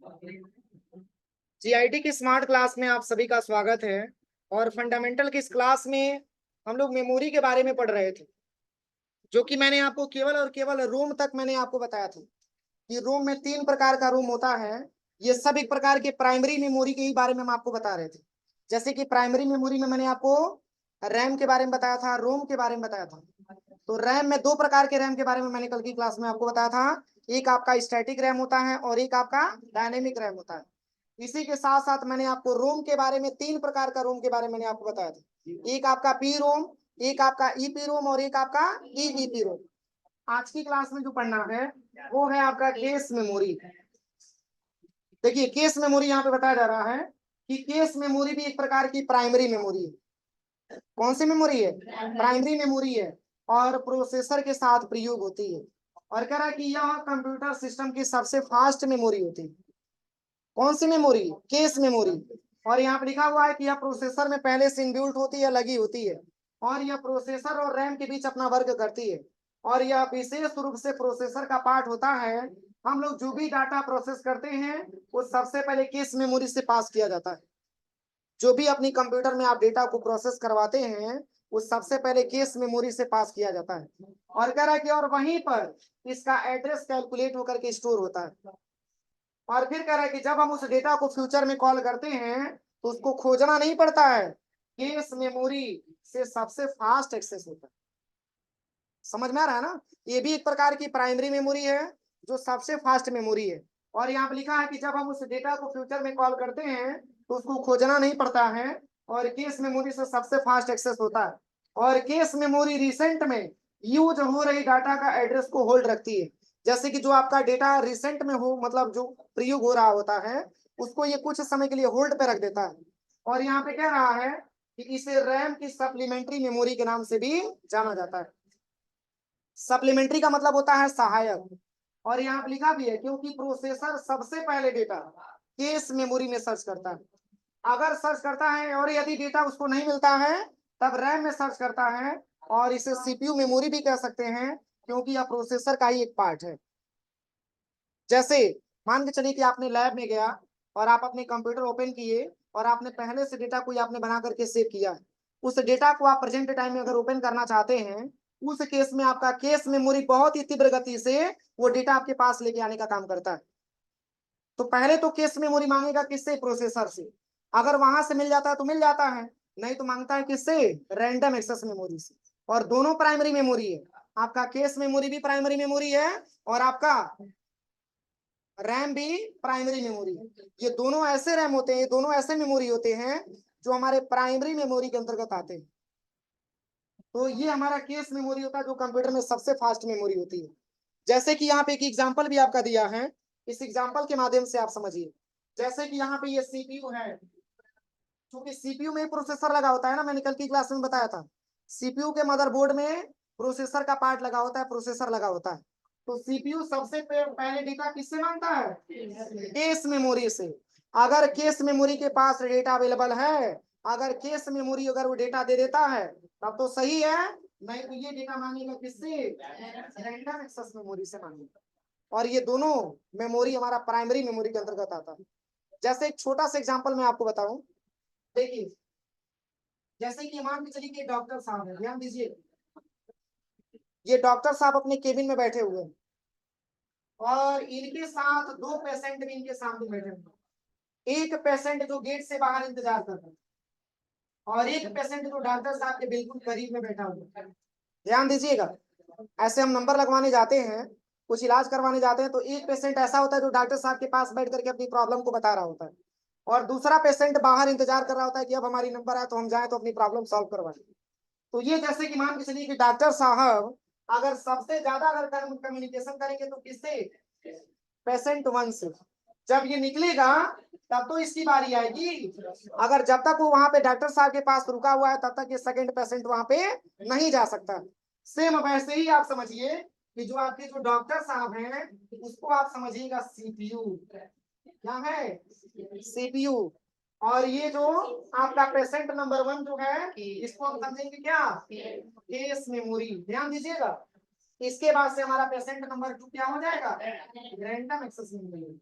GIT की smart class में आप सभी का स्वागत है। और फंडामेंटल की इस क्लास में हम लोग मेमोरी के बारे में पढ़ रहे थे, जो कि मैंने आपको केवल और केवल रोम तक मैंने आपको बताया था कि रोम में 3 प्रकार का रोम होता है। ये सब एक प्रकार के प्राइमरी मेमोरी के ही बारे में हम आपको बता रहे थे। जैसे कि प्राइमरी मेमोरी में मैंने आपको रैम के बारे में बताया था, रोम के बारे में बताया था। तो रैम में 2 प्रकार के रैम के बारे में मैंने कल की क्लास में आपको बताया था। एक आपका स्टैटिक रैम होता है और एक आपका डायनेमिक रैम होता है। इसी के साथ साथ मैंने आपको रोम के बारे में 3 प्रकार का रोम के बारे में मैंने आपको बताया था। एक आपका पी रोम, एक आपका ईपी रोम और एक आपका ईईपी रोम। आज की क्लास में जो पढ़ना है वो है आपका केस मेमोरी। देखिए, केस मेमोरी यहाँ पे बताया जा रहा है कि केस मेमोरी भी एक प्रकार की प्राइमरी मेमोरी है। कौन सी मेमोरी है? प्राइमरी मेमोरी है और प्रोसेसर के साथ प्रयोग होती है। और कह रहा है कि यह कंप्यूटर सिस्टम की सबसे फास्ट मेमोरी होती है। कौन सी मेमोरी? Case memory. और यहाँ पे लिखा हुआ है कि यह प्रोसेसर में पहले से इनबिल्ट होती है, लगी होती है, और यह प्रोसेसर और रैम के बीच अपना वर्क करती है। और यह विशेष रूप से प्रोसेसर का पार्ट होता है। हम लोग जो भी डाटा प्रोसेस करते हैं वो सबसे पहले केस मेमोरी से पास किया जाता है। जो भी अपनी कंप्यूटर में आप डेटा को प्रोसेस करवाते हैं वो सबसे पहले केस मेमोरी से पास किया जाता है। और कह रहा है कि और वहीं पर इसका एड्रेस कैलकुलेट होकर के स्टोर होता है। और फिर कह रहा है कि जब हम उस डेटा को फ्यूचर में कॉल करते हैं तो उसको खोजना नहीं पड़ता है, केस मेमोरी से सबसे फास्ट एक्सेस होता है। समझ में आ रहा है ना? ये भी एक प्रकार की प्राइमरी मेमोरी है जो सबसे फास्ट मेमोरी है। और यहाँ पे लिखा है कि जब हम उस डेटा को फ्यूचर में कॉल करते हैं तो उसको खोजना नहीं पड़ता है और केस मेमोरी से सबसे फास्ट एक्सेस होता है। और केस मेमोरी रिसेंट में यूज हो रही डाटा का एड्रेस को होल्ड रखती है। जैसे कि जो आपका डेटा रिसेंट में हो, मतलब जो प्रयोग हो रहा होता है, उसको ये कुछ समय के लिए होल्ड पे रख देता है। और यहाँ पे कह रहा है कि इसे रैम की सप्लीमेंट्री मेमोरी के नाम से भी जाना जाता है। सप्लीमेंट्री का मतलब होता है सहायक। और यहाँ पे लिखा भी है क्योंकि प्रोसेसर सबसे पहले डेटा केस मेमोरी में सर्च करता है। अगर सर्च करता है और यदि डेटा उसको नहीं मिलता है तब रैम में सर्च करता है। और इसे सीपीयू मेमोरी भी कह सकते हैं क्योंकि यह प्रोसेसर का ही एक पार्ट है। जैसे मान के चलिए कि आपने लैब में गया और आप अपने कंप्यूटर ओपन किए और आपने पहले से डेटा कोई आपने बना करके सेव किया है। उस डेटा को आप प्रेजेंट टाइम में अगर ओपन करना चाहते हैं, उस केस में आपका केस मेमोरी बहुत ही तीव्र गति से वो डेटा आपके पास लेके आने का काम करता है। तो पहले तो केस मेमोरी मांगेगा किससे? प्रोसेसर से। अगर वहां से मिल जाता है तो मिल जाता है, नहीं तो मांगता है किससे? रैंडम एक्सेस मेमोरी से। और दोनों प्राइमरी मेमोरी है। आपका केस मेमोरी भी प्राइमरी मेमोरी है और आपका रैम भी प्राइमरी मेमोरी है। ये दोनों ऐसे रैम होते हैं, ये दोनों ऐसे मेमोरी होते हैं जो हमारे प्राइमरी मेमोरी के अंतर्गत आते हैं। तो ये हमारा केस मेमोरी होता है जो कंप्यूटर में सबसे फास्ट मेमोरी होती है। जैसे कि यहाँ पे एक एग्जांपल भी आपका दिया है, इस एग्जांपल के माध्यम से आप समझिए। जैसे कि यहाँ पे ये सीपीयू है, क्योंकि सीपीयू में प्रोसेसर लगा होता है ना, मैंने कल की क्लास में बताया था। सीपीयू के मदरबोर्ड में प्रोसेसर का पार्ट लगा होता है, प्रोसेसर लगा होता है। तो सीपीयू सबसे पहले डेटा किससे मांगता है? केस मेमोरी से। अगर केस मेमोरी के पास डेटा अवेलेबल है, अगर केस मेमोरी अगर वो डेटा दे देता है तब तो सही है, नहीं तो ये डेटा मांगेगा किससे? रैंडम एक्सेस मेमोरी से मांगेगा। और ये दोनों मेमोरी हमारा प्राइमरी मेमोरी के अंतर्गत आता है। जैसे एक छोटा सा एग्जांपल मैं आपको बताऊं। देखिए, जैसे कि मान के चलिए कि डॉक्टर साहब है, ध्यान दीजिए। ये डॉक्टर साहब अपने केबिन में बैठे हुए हैं और इनके साथ 2 पेशेंट भी इनके सामने बैठे हुए हैं। एक पेशेंट जो गेट से बाहर इंतजार कर रहा है और एक पेशेंट जो डॉक्टर साहब के बिल्कुल करीब में बैठा हुआ है। ध्यान दीजिएगा, ऐसे हम नंबर लगवाने जाते हैं, कुछ इलाज करवाने जाते हैं, तो एक पेशेंट ऐसा होता है जो डॉक्टर साहब के पास बैठ करके अपनी प्रॉब्लम को बता रहा होता है और दूसरा पेशेंट बाहर इंतजार कर रहा होता है कि अब हमारी नंबर आए तो हम जाएं तो अपनी प्रॉब्लम सॉल्व करवाएं। तो ये जैसे कि मान के चलिए कि डॉक्टर साहब अगर सबसे ज्यादा अगर कम्युनिकेशन करेंगे तो किससे? पेशेंट वन से। जब ये निकलेगा तब तो इसकी बारी आएगी। अगर जब तक वो वहां पे डॉक्टर साहब के पास रुका हुआ है तब तक ये सेकंड पेशेंट वहां पे नहीं जा सकता। सेम वैसे ही आप समझिए कि जो आपके जो डॉक्टर साहब हैं उसको आप समझिएगा सीपीयू। क्या है? सीपीयू। और ये जो आपका पेशेंट नंबर 1 जो है इसको हम समझेंगे क्या? Case memory. ध्यान दीजिएगा, इसके बाद से हमारा पेशेंट नंबर 2 क्या हो जाएगा? Random access memory.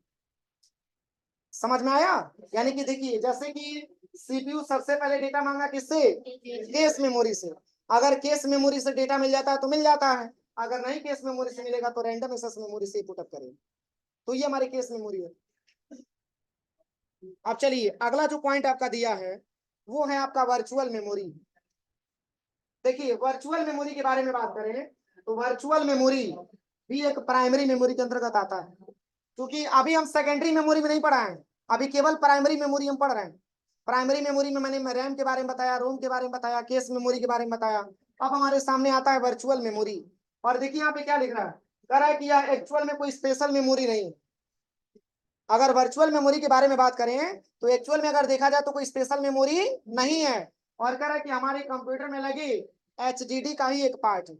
समझ में आया? यानी कि देखिए, जैसे कि सीपीयू सबसे पहले डेटा मांगा किससे? केस मेमोरी से। अगर केस मेमोरी से डेटा मिल जाता है तो मिल जाता है, अगर नहीं केस मेमोरी से मिलेगा तो रैंडम एक्सेस मेमोरी से पुटअप करेंगे। तो ये हमारी केस मेमोरी है। अब चलिए, अगला जो पॉइंट आपका दिया है वो है आपका वर्चुअल मेमोरी। देखिए, वर्चुअल मेमोरी के बारे में बात करें तो वर्चुअल मेमोरी भी एक प्राइमरी मेमोरी के अंतर्गत आता है, क्योंकि अभी हम सेकेंडरी मेमोरी में नहीं पढ़ा है, अभी केवल प्राइमरी मेमोरी हम पढ़ रहे हैं। प्राइमरी मेमोरी में मैंने रैम के बारे में बताया, रोम के बारे में बताया, केस मेमोरी के बारे में बताया। अब हमारे सामने आता है वर्चुअल मेमोरी। और देखिए यहाँ पे क्या लिख रहा है, कह रहा है कि यह एक्चुअल में कोई स्पेशल मेमोरी नहीं है। अगर वर्चुअल मेमोरी के बारे में बात करें तो एक्चुअल में अगर देखा जाए तो कोई स्पेशल मेमोरी नहीं है। और कह रहा है कि हमारे कंप्यूटर में लगी एचडीडी का ही एक पार्ट है।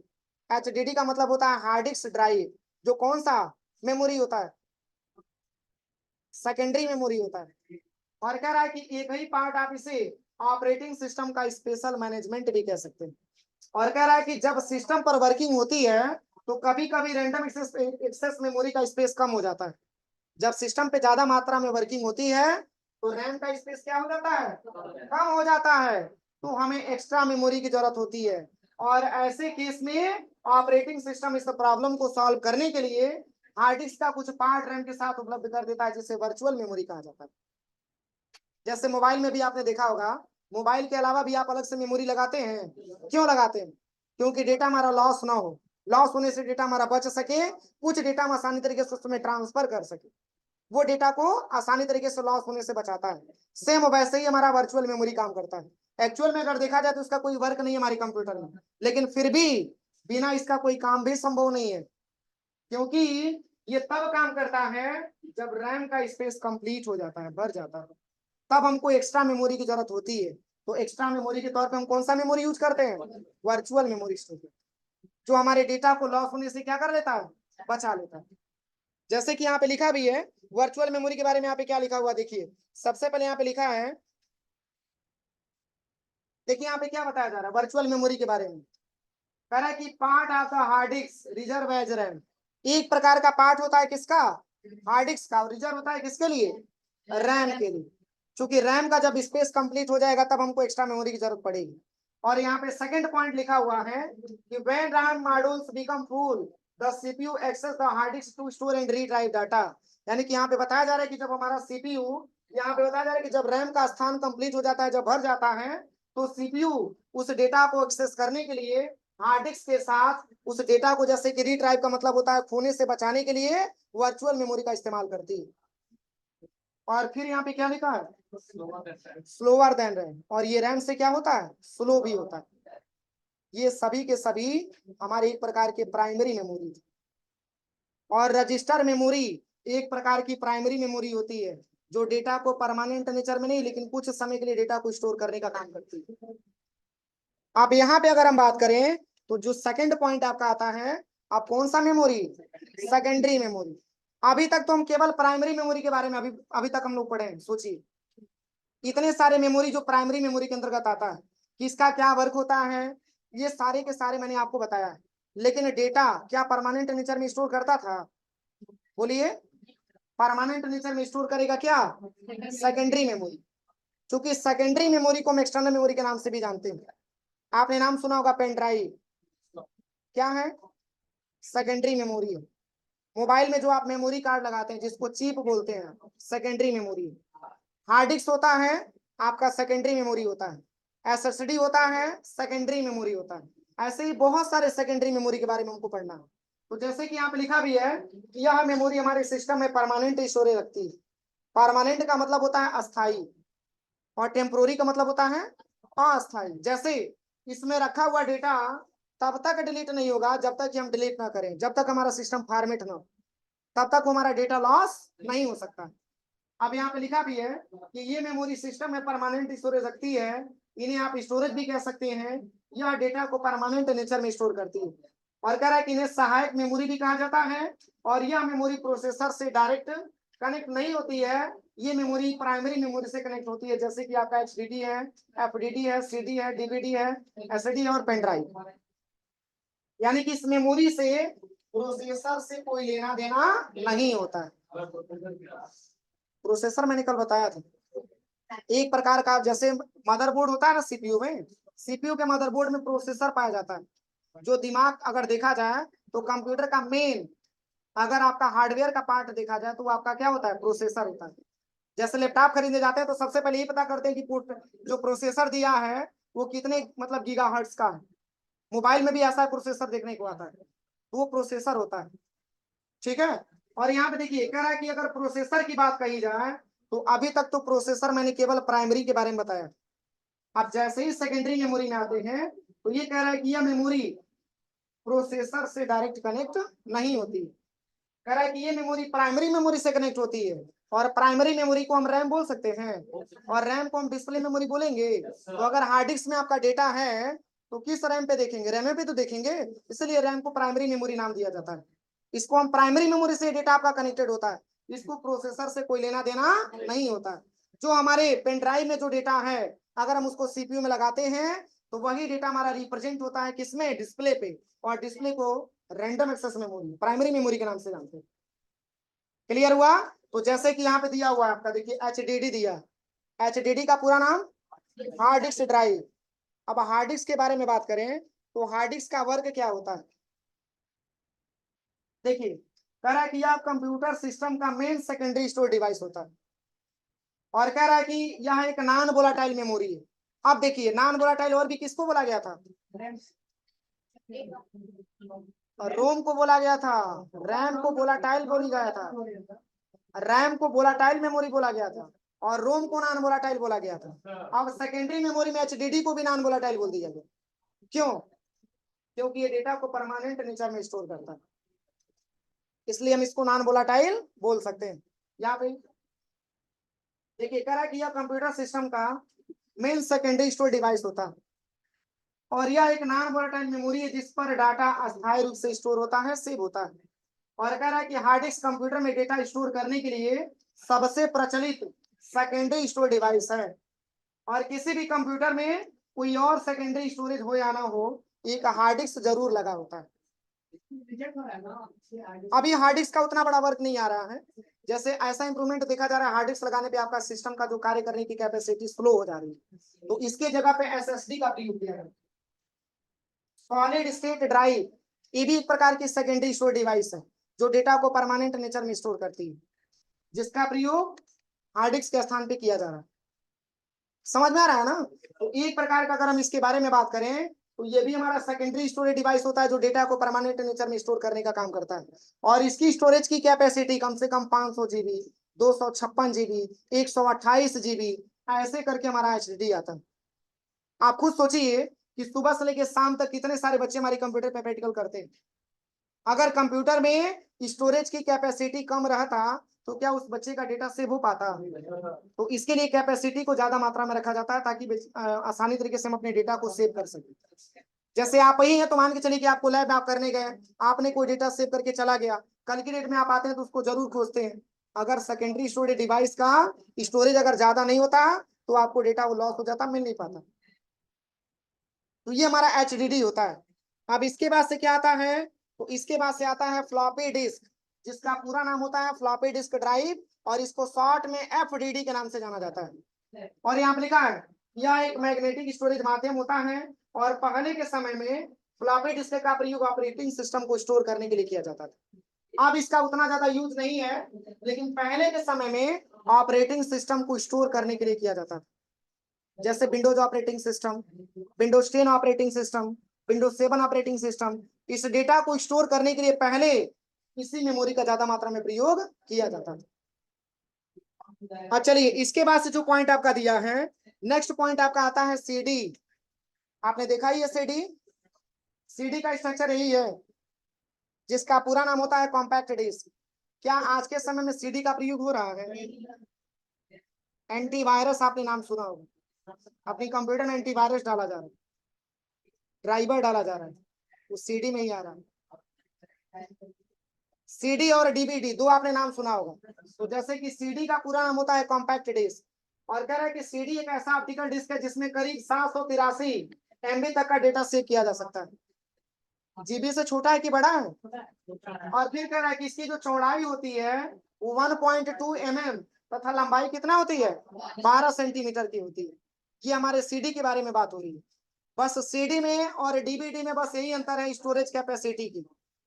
एचडीडी का मतलब होता है हार्ड डिस्क ड्राइव, जो कौन सा मेमोरी होता है? सेकेंडरी मेमोरी होता है। और कह रहा है कि एक ही पार्ट आप इसे ऑपरेटिंग सिस्टम का स्पेशल मैनेजमेंट भी कह सकते हैं। और कह रहा है कि जब सिस्टम पर वर्किंग होती है तो कभी कभी रैंडम एक्सेस मेमोरी का स्पेस कम हो जाता है। जब सिस्टम पे ज्यादा मात्रा में वर्किंग होती है तो रैम का स्पेस क्या हो जाता है? कम हो जाता है, तो हमें एक्स्ट्रा मेमोरी की जरूरत होती है। और ऐसे केस में ऑपरेटिंग सिस्टम इस प्रॉब्लम को सॉल्व करने के लिए हार्ड डिस्क का कुछ पार्ट रैम के साथ उपलब्ध कर देता है, जिसे वर्चुअल मेमोरी कहा जाता है। जैसे मोबाइल में भी आपने देखा होगा, मोबाइल के अलावा भी आप अलग से मेमोरी लगाते हैं। क्यों लगाते हैं? क्योंकि डेटा हमारा लॉस ना हो, लॉस होने से डेटा हमारा बच सके, कुछ डेटा हम आसानी तरीके से उसमें ट्रांसफर कर सके, वो डेटा को आसानी तरीके से लॉस होने से बचाता है। सेम वैसे ही हमारा वर्चुअल मेमोरी काम करता है। एक्चुअल में अगर देखा जाए तो इसका कोई वर्क नहीं है हमारे कंप्यूटर में, लेकिन फिर भी बिना इसका कोई काम भी संभव नहीं है, क्योंकि ये तब काम करता है जब रैम का स्पेस कंप्लीट हो जाता है, भर जाता है, तब हमको एक्स्ट्रा मेमोरी की जरूरत होती है। तो एक्स्ट्रा मेमोरी के तौर पे हम कौन सा मेमोरी यूज करते हैं? वर्चुअल मेमोरी स्टोरेज, जो हमारे डेटा को लॉस होने से क्या कर लेता है? बचा लेता है। जैसे कि यहाँ पे लिखा भी है वर्चुअल मेमोरी के बारे में, यहाँ पे क्या लिखा हुआ देखिए। सबसे पहले यहाँ पे लिखा है, देखिए यहाँ पे क्या बताया जा रहा है वर्चुअल मेमोरी के बारे में। कह रहा है कि part of the hard disk reserve as RAM. एक प्रकार का पार्ट होता है किसका? हार्ड डिस्क का। रिजर्व होता है किसके लिए? रैम के लिए। क्योंकि रैम का जब स्पेस कंप्लीट हो जाएगा तब हमको एक्स्ट्रा मेमोरी की जरूरत पड़ेगी। और यहाँ पे सेकंड पॉइंट लिखा हुआ है कि when RAM modules become full the CPU access the hard disk to store and retrieve data. यानी कि यहाँ पे बताया जा रहा है कि जब हमारा सीपीयू, यहाँ पे बताया जा रहा है कि जब रैम का स्थान कंप्लीट हो जाता है, जब भर जाता है, तो सीपीयू उस डेटा को एक्सेस करने के लिए हार्ड डिस्क के साथ उस डेटा को, जैसे कि रीड्राइव का मतलब होता है खोने से बचाने के लिए, वर्चुअल मेमोरी का इस्तेमाल करती है। और फिर यहाँ पे क्या लिखा है? Slower then RAM. और ये रैम से क्या होता है? स्लो भी होता है। ये सभी के सभी हमारे एक प्रकार के प्राइमरी मेमोरी। और रजिस्टर मेमोरी एक प्रकार की प्राइमरी मेमोरी होती है, जो डेटा को परमानेंट नेचर में नहीं लेकिन कुछ समय के लिए डेटा को स्टोर करने का काम करती है। अब यहाँ पे अगर हम बात करें तो जो सेकंड पॉइंट आपका आता है, अब कौन सा मेमोरी? Secondary memory. अभी तक तो हम केवल प्राइमरी मेमोरी के बारे में अभी अभी तक हम लोग पढ़े हैं। सोचिए, इतने सारे मेमोरी जो प्राइमरी मेमोरी के अंतर्गत आता है, किसका क्या वर्क होता है, ये सारे के सारे मैंने आपको बताया है। लेकिन डेटा क्या परमानेंट नेचर में स्टोर करता था? बोलिए, परमानेंट नेचर में स्टोर करेगा क्या? Secondary memory. क्योंकि सेकेंडरी मेमोरी को हम एक्सटर्नल मेमोरी के नाम से भी जानते हैं। आपने नाम सुना होगा पेन ड्राइव, क्या है? सेकेंडरी मेमोरी है। मोबाइल में जो आप मेमोरी कार्ड लगाते हैं जिसको चिप बोलते हैं, सेकेंडरी मेमोरी। हार्ड डिस्क होता है आपका, सेकेंडरी मेमोरी होता है। एसएसडी होता है, सेकेंडरी मेमोरी होता है। ऐसे ही बहुत सारे सेकेंडरी मेमोरी के बारे में हमको पढ़ना है। तो जैसे कि यहाँ पे लिखा भी है कि यह मेमोरी हमारे सिस्टम में परमानेंट स्टोरेज रखती है। परमानेंट का मतलब होता है अस्थाई, और टेम्पोररी का मतलब होता है अस्थाई। जैसे इसमें रखा हुआ डेटा तब तक डिलीट नहीं होगा जब तक कि हम डिलीट ना करें, जब तक हमारा सिस्टम फॉर्मेट ना हो तब तक हमारा डेटा लॉस नहीं हो सकता। अब यहाँ पे लिखा भी है कि ये मेमोरी सिस्टम में परमानेंट स्टोरेज रखती है, इन्हें आप स्टोरेज भी कह सकते हैं। यह डेटा को परमानेंट नेचर में स्टोर करती है। और कह रहा है कि इन्हें सहायक मेमोरी भी कहा जाता है। और यह मेमोरी प्रोसेसर से डायरेक्ट कनेक्ट नहीं होती है, ये मेमोरी प्राइमरी मेमोरी से कनेक्ट होती है, जैसे कि आपका एचडीडी है, एफडीडी है, सीडी है, डीवीडी है, एसडी है और पेन ड्राइव। यानी कि इस मेमोरी से प्रोसेसर से कोई लेना देना नहीं होता है। प्रोसेसर मैंने कल बताया था, एक प्रकार का जैसे मदरबोर्ड होता है ना सीपीयू में, सीपीयू के मदरबोर्ड में प्रोसेसर पाया जाता है। जो दिमाग अगर देखा जाए तो कंप्यूटर का मेन, अगर आपका हार्डवेयर का पार्ट देखा जाए तो वो आपका क्या होता है, प्रोसेसर होता है। जैसे लैपटॉप खरीदने जाते हैं तो सबसे पहले ये पता करते हैं कि जो प्रोसेसर दिया है वो कितने मतलब गीगाहर्ट्ज का है। मोबाइल में भी ऐसा प्रोसेसर देखने को आता है, तो वो प्रोसेसर होता है। ठीक है। और यहाँ पे देखिए कह रहा है कि अगर प्रोसेसर की बात कही जाए तो अभी तक तो प्रोसेसर मैंने केवल प्राइमरी के बारे में बताया। अब जैसे ही सेकेंडरी मेमोरी में आते हैं तो ये कह रहा है कि यह मेमोरी प्रोसेसर से डायरेक्ट कनेक्ट नहीं होती। कह रहा है कि ये मेमोरी प्राइमरी मेमोरी से कनेक्ट होती है, और प्राइमरी मेमोरी को हम रैम बोल सकते हैं, और रैम को हम डिस्प्ले मेमोरी बोलेंगे। तो अगर हार्ड डिस्क में आपका डेटा है तो किस रैम पे देखेंगे, रैम पे तो देखेंगे, इसलिए रैम को प्राइमरी मेमोरी नाम दिया जाता है। इसको हम प्राइमरी मेमोरी से डेटा आपका कनेक्टेड होता है, इसको प्रोसेसर से कोई लेना देना नहीं होता है। जो हमारे पेन ड्राइव में जो डेटा है अगर हम उसको सीपीयू में लगाते हैं तो वही डेटा हमारा रिप्रेजेंट होता है किसमें, डिस्प्ले पे, और डिस्प्ले को random access memory, primary memory के नाम से जानते हैं। क्लियर हुआ। तो जैसे कि यहाँ पे दिया हुआ है आपका, देखिए एचडीडी दिया, एचडीडी का पूरा नाम हार्ड डिस्क ड्राइव। अब हार्ड डिस्क के बारे में बात करें तो हार्ड डिस्क का वर्क क्या होता है, देखिए कह रहा है कि यह कंप्यूटर सिस्टम का मेन सेकेंडरी स्टोर डिवाइस होता है, और कह रहा है कि यह एक नॉन वोलाटाइल मेमोरी है। अब देखिए नॉन वोलाटाइल और भी किसको बोला गया था, और रोम को बोला गया था, रैम को वोलाटाइल बोली गया था, रैम को वोलाटाइल मेमोरी बोला गया था, और रोम को नॉन वोलाटाइल बोला गया था। अब सेकेंडरी मेमोरी में एचडीडी को भी नॉन वोलाटाइल बोल दिया गया। क्यों, क्योंकि ये डेटा को परमानेंट नेचर में स्टोर करता है, इसलिए हम इसको नॉन वोलाटाइल बोल सकते हैं। यहाँ पे देखिए कह रहा है कि यह कंप्यूटर सिस्टम का मेन सेकेंडरी स्टोर डिवाइस होता है, और यह एक नॉन वोलाटाइल मेमोरी है जिस पर डाटा अस्थायी रूप से स्टोर होता है, सेव होता है। और कह रहा है कि हार्ड डिस्क कंप्यूटर में डेटा स्टोर करने के लिए सबसे प्रचलित सेकेंडरी स्टोर डिवाइस है, और किसी भी कंप्यूटर में कोई और सेकेंडरी स्टोरेज हो या ना हो, एक हार्ड डिस्क जरूर लगा होता है। अभी हार्ड डिस्क का उतना बड़ा वर्क नहीं आ रहा है, जैसे ऐसा इंप्रूवमेंट देखा जा रहा है हार्ड डिस्क लगाने पे आपका सिस्टम का जो कार्य करने की कैपेसिटी स्लो हो जा रही है, तो इसके जगह पे एसएसडी का प्रयोग किया है, सॉलिड स्टेट ड्राइव। ये भी एक प्रकार की सेकेंडरी स्टोर डिवाइस है जो डेटा को परमानेंट नेचर में स्टोर करती है, जिसका प्रयोग हार्ड डिस्क के स्थान पे किया जा रहा है। समझ में आ रहा है ना। तो एक प्रकार का अगर हम इसके बारे में बात करें तो ये भी हमारा सेकेंडरी स्टोरेज डिवाइस होता है जो डेटा को परमानेंट नेचर में स्टोर करने का काम करता है, और इसकी स्टोरेज की कैपेसिटी कम से कम 500 जीबी, 256 जीबी, 128 जीबी, ऐसे करके हमारा एचडीडी आता है। आप खुद सोचिए कि सुबह से लेकर शाम तक कितने सारे बच्चे हमारे कंप्यूटर पे प्रैक्टिकल करते हैं। अगर कंप्यूटर में स्टोरेज की कैपेसिटी कम रहता तो क्या उस बच्चे का डेटा सेव हो पाता, तो इसके लिए कैपेसिटी को ज्यादा मात्रा में रखा जाता है ताकि आसानी तरीके से हम अपने डेटा को सेव कर सके। जैसे आप ही हैं तो मान के चलिए कि आपको लैब आप करने गए, आपने कोई डेटा सेव करके चला गया, कल की डेट में आप आते हैं तो उसको जरूर खोजते हैं। अगर सेकेंडरी स्टोरेज डिवाइस का स्टोरेज अगर ज्यादा नहीं होता तो आपको डेटा वो लॉस हो जाता, मिल नहीं पाता। तो ये हमारा एचडीडी होता है। अब इसके बाद से क्या आता है, तो इसके बाद से आता है फ्लॉपी डिस्क, जिसका पूरा नाम होता है फ्लॉपी डिस्क ड्राइव, और इसको शॉर्ट में एफडीडी के नाम से जाना जाता है। और यहाँ पे लिखा है यह एक मैग्नेटिक स्टोरेज माध्यम होता है, और पहले के समय में फ्लॉपी डिस्क का प्रयोग ऑपरेटिंग सिस्टम को स्टोर करने के लिए किया जाता था। अब इसका उतना ज्यादा यूज नहीं है, लेकिन पहले के समय में ऑपरेटिंग सिस्टम को स्टोर करने के लिए किया जाता था। जैसे Windows operating system, Windows 10 operating system, Windows 7 operating system, इस डेटा को स्टोर करने के लिए पहले इसी मेमोरी का ज्यादा मात्रा में प्रयोग किया जाता था। चलिए इसके बाद से जो पॉइंट आपका दिया है, नेक्स्ट पॉइंट आपका आता है सीडी। आपने देखा ही है सीडी, सीडी का स्ट्रक्चर यही है जिसका पूरा नाम होता है कॉम्पैक्ट डिस्क। क्या आज के समय में सीडी का प्रयोग हो रहा है, एंटीवायरस आपने नाम सुना होगा, अपनी कंप्यूटर में एंटीवायरस डाला जा रहा है, ड्राइवर डाला जा रहा है, वो सीडी में ही आ रहा है। सीडी और डीवीडी दो आपने नाम सुना होगा। तो जैसे कि सीडी का पूरा नाम होता है कॉम्पैक्ट डिस्क, और कह रहा है कि सीडी एक ऐसा ऑप्टिकल डिस्क है जिसमें करीब 783 एमबी तक का डेटा सेव किया जा सकता है। जीबी से छोटा है कि बड़ा है, और फिर कह रहा है कि इसकी जो चौड़ाई होती है वो 1.2 mm तथा लंबाई कितना होती है, 12 सेंटीमीटर की होती है। ये हमारे सीडी के बारे में बात हो रही है। बस सीडी में और डीवीडी में बस यही अंतर है स्टोरेज कैपेसिटी की।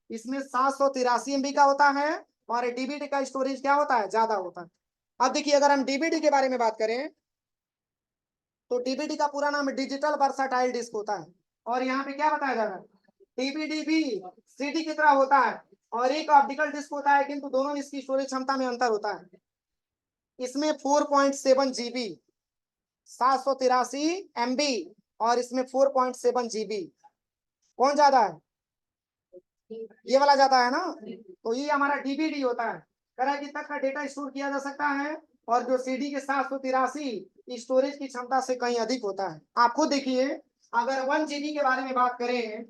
इसमें 783 MB का होता है और डीवीडी का स्टोरेज क्या होता है, ज्यादा होता है। अब देखिए अगर हम डीवीडी के बारे में बात करें तो डीवीडी का पूरा नाम डिजिटल वर्साटाइल डिस्क होता है। और यहाँ पे क्या बताया जा रहा है, डीवीडी भी सीडी की तरह होता है और एक ऑप्टिकल डिस्क होता है, किंतु दोनों इसकी स्टोरेज क्षमता में अंतर होता है। इसमें 4.7 GB, 783 MB और इसमें 4.7 GB। कौन ज्यादा है, ये वाला ज्यादा है ना। तो ये हमारा डीवीडी होता है, तरह की तक का डेटा स्टोर किया जा सकता है और जो सीडी के 783 स्टोरेज की क्षमता से कहीं अधिक होता है। आप खुद देखिए अगर 1 GB के बारे में बात करें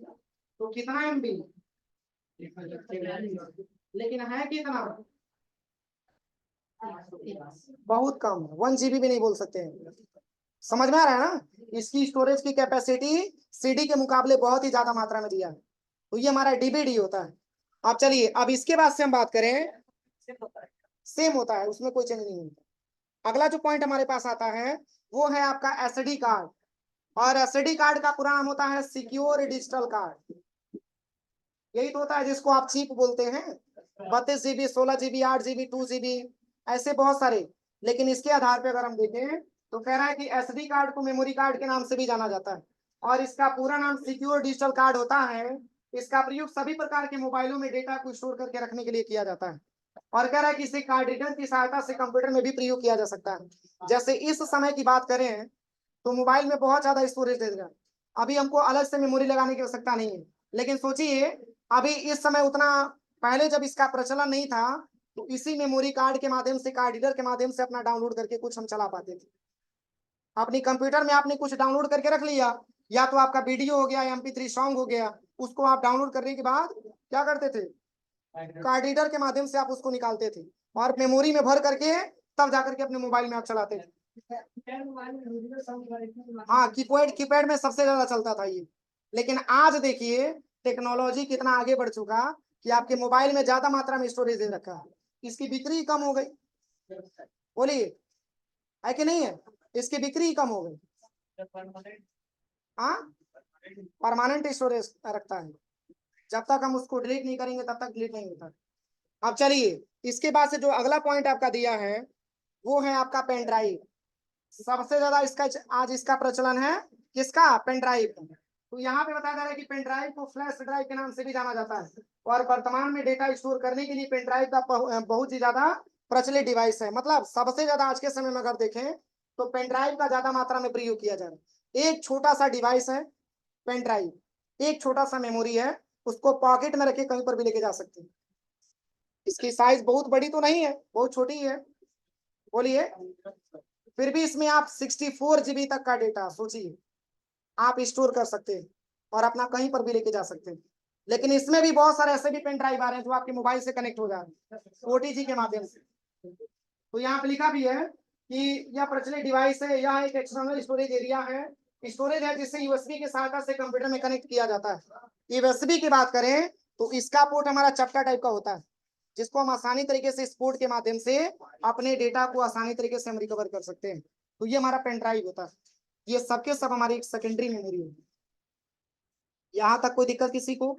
तो कितना MB, लेकिन है कितना, बहुत कम, 1 GB भी नहीं बोल सकते हैं। समझ में आ रहा है ना, इसकी स्टोरेज की कैपेसिटी सीडी के मुकाबले बहुत ही ज्यादा मात्रा में दिया है। तो ये हमारा डीवीडी होता है। अब चलिए अब इसके बाद से हम बात करें, सेम होता है, उसमें कोई चेंज नहीं होता। अगला जो पॉइंट हमारे पास आता है वो है आपका एसडी कार्ड। और एसडी कार्ड का पूरा नाम होता है सिक्योर डिजिटल कार्ड। यही तो होता है जिसको आप चिप बोलते हैं। 32 GB, 16 GB, 8 GB, 2 GB, ऐसे बहुत सारे। लेकिन इसके आधार पर अगर हम देखें तो कह रहा है कि एसडी कार्ड को मेमोरी कार्ड के नाम से भी जाना जाता है और इसका पूरा नाम सिक्योर डिजिटल कार्ड होता है। इसका प्रयोग सभी प्रकार के मोबाइलों में डेटा को स्टोर करके रखने के लिए किया जाता है। और कह रहा है कि इसे कार्ड रीडर की सहायता से कंप्यूटर में भी प्रयोग किया जा सकता है। जैसे इस समय की बात करें तो मोबाइल में बहुत ज्यादा स्टोरेज दे देगा, अभी हमको अलग से मेमोरी लगाने की आवश्यकता नहीं है। लेकिन सोचिए अभी इस समय उतना, पहले जब इसका प्रचलन नहीं था तो इसी मेमोरी कार्ड के माध्यम से, कार्ड रीडर के माध्यम से अपना डाउनलोड करके कुछ हम चला पाते थे। अपनी कंप्यूटर में आपने कुछ डाउनलोड करके रख लिया, या तो आपका वीडियो हो गया, MP3 सॉन्ग हो गया, उसको आप डाउनलोड करने के बाद क्या करते थे, कार्ड रीडर के माध्यम से आप उसको निकालते थे और मेमोरी में भर करके तब जाकर के अपने मोबाइल में आप चलाते थे। हाँ, कीपैड, कीपैड में सबसे ज्यादा चलता था ये। लेकिन आज देखिए टेक्नोलॉजी कितना आगे बढ़ चुका कि आपके मोबाइल में ज्यादा मात्रा में स्टोरेज दे रखा है, इसकी बिक्री कम हो गई। बोलिए, है कि नहीं है, इसकी बिक्री कम हो गई। हाँ, परमानेंट स्टोरेज रखता है, जब तक हम उसको डिलीट नहीं करेंगे तब तक डिलीट नहीं होता। अब चलिए इसके बाद से जो अगला पॉइंट आपका दिया है वो है आपका पेन ड्राइव। सबसे ज्यादा इसका आज इसका प्रचलन है, किसका, पेन ड्राइव। तो यहाँ पे बताया जा रहा है कि पेन ड्राइव को फ्लैश ड्राइव के नाम से भी जाना जाता है और वर्तमान में डेटा स्टोर करने के लिए पेन ड्राइव का बहुत ही ज्यादा प्रचलित डिवाइस है। मतलब सबसे ज्यादा आज के समय में अगर देखें तो पेन ड्राइव का ज्यादा मात्रा में प्रयोग किया जा रहा है। एक छोटा सा डिवाइस है पेन ड्राइव, एक छोटा सा मेमोरी है, उसको पॉकेट में रखे कहीं पर भी लेके जा सकते हैं। इसकी साइज बहुत बड़ी तो नहीं है, बहुत छोटी है। बोलिए, फिर भी इसमें आप 64 GB तक का डेटा सोचिए आप स्टोर कर सकते हैं और अपना कहीं पर भी लेके जा सकते हैं। लेकिन इसमें भी बहुत सारे ऐसे भी पेन ड्राइव आ रहे हैं जो आपके मोबाइल से कनेक्ट हो जा रहे हैं OTG के माध्यम से। तो यहाँ पे लिखा भी है कि यह प्रचलित डिवाइस है, यह एक एक्सटर्नल स्टोरेज एरिया है, स्टोरेज है जिससे यूएसबी की सहायता से कंप्यूटर में कनेक्ट किया जाता है। यूएसबी की बात करें तो इसका पोर्ट हमारा चपटा टाइप का होता है, जिसको हम आसानी तरीके से इस पोर्ट के माध्यम से अपने डेटा को आसानी तरीके से हम रिकवर कर सकते हैं। तो ये हमारा पेन ड्राइव होता है। ये सबके सब हमारी एक सेकेंडरी मेमोरी होगी। यहाँ तक कोई दिक्कत किसी को?